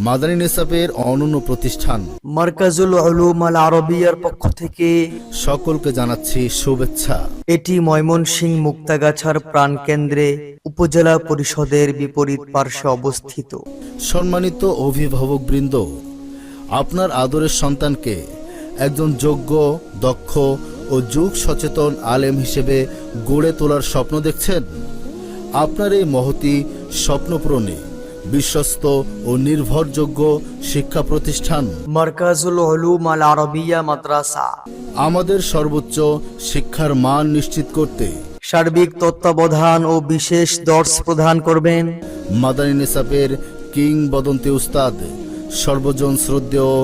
মাদানী নিসাবের অনন্য প্রতিষ্ঠান মারকাজুল উলুম আল আরবিয়ার পক্ষ থেকে সকলকে জানাচ্ছি শুভেচ্ছা। এটি ময়মনসিংহ মুক্তাগাছার প্রাণকেন্দ্রে উপজেলা পরিষদের বিপরীত পার্শ্বে অবস্থিত। সম্মানিত অভিভাবকবৃন্দ, আপনার আদরের সন্তানকে একজন যোগ্য, দক্ষ ও যুগ সচেতন আলেম হিসেবে গড়ে তোলার স্বপ্ন দেখছেন। আপনার এই মহতী স্বপ্ন পূরণে বিশ্বস্ত ও নির্ভরযোগ্য শিক্ষা প্রতিষ্ঠান মারকাজুল উলুম আল আরবিয়া মাদ্রাসা আমাদের সর্বোচ্চ শিক্ষার মান নিশ্চিত করতে সার্বিক তত্ত্বাবধান ও বিশেষ দর্শ প্রদান করবেন মাদানী নিসাবের কিংবদন্তি উস্তাদ সর্বজন শ্রদ্ধেয়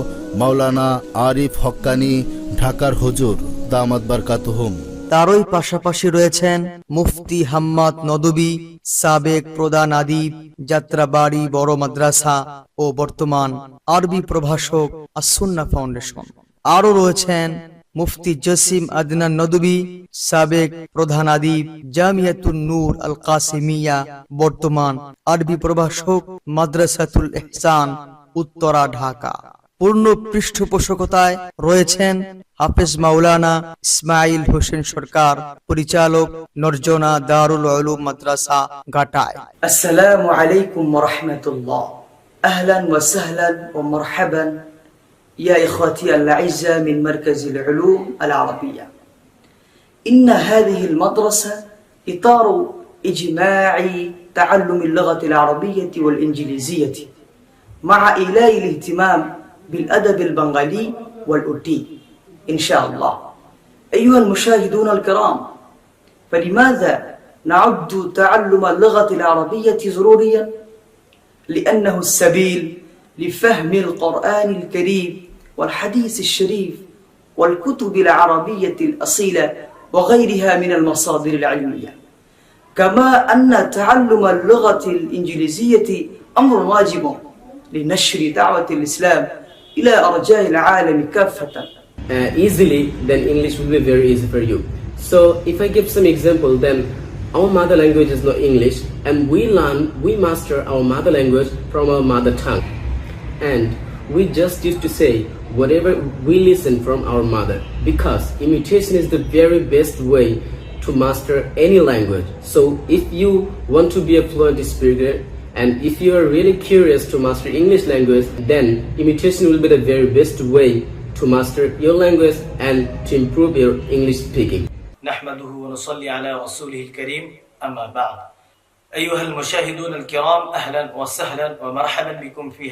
মাওলানা আরিফ হক্কানি ঢাকার হুজুর দামাত বারকাতুহুম। তারই পাশাপাশি রয়েছেন মুফতি হাম্মাদ নদভী, সাবেক প্রধান আদিব, যাত্রাবাড়ি বড় মাদ্রাসা ও বর্তমান আরবি প্রভাষক আস-সুন্নাহ ফাউন্ডেশন। আরও রয়েছেন মুফতি জসিম আদনান নদভী, সাবেক প্রধান আদিব, জামিয়াতুন নূর আল কাসিমিয়া, বর্তমান আরবি প্রভাষক, মাদ্রাসাতুল ইহসান, উত্তরা, ঢাকা। পূর্ণ পৃষ্ঠপোষকতায় রয়েছেন হাফেজ মাওলানা ইসমাইল হোসেন সরকার, পরিচালক নরজনা দারুল উলুম মাদ্রাসা, ঘাটায়। আসসালামু আলাইকুম ওয়া রাহমাতুল্লাহ। আহলান ওয়া সাহলান ওয়া মারহাবান ইয়া ইখওয়াতি আল-আ'ইজ্জা মিন মারকাজিল Uloom আল-আরবিয়া। إن هذه المدرسة إطار إجماعي تعلم اللغة العربية والإنجليزية مع إيلاء الاهتمام بالأدب البنغالي والأردي إن شاء الله. أيها المشاهدون الكرام، فلماذا نعد تعلم اللغة العربية ضروريا؟ لأنه السبيل لفهم القرآن الكريم والحديث الشريف والكتب العربية الأصيلة وغيرها من المصادر العلمية، كما أن تعلم اللغة الإنجليزية أمر واجب لنشر دعوة الإسلام إلى أرجاء العالم كافة. Easily, then English will be very easy for you. So if I give some example, then our mother language is not English, and we master our mother language from our mother tongue, and we just used to say whatever we listen from our mother, because imitation is the very best way to master any language. So if you want to be a fluent speaker, and if you are really curious to master English language, then imitation will be the very best way to master your language and to improve your English speaking. نحمده ونصلي على رسوله الكريم، أما بعد. أيها المشاهدون الكرام، أهلا وسهلا ومرحبا بكم في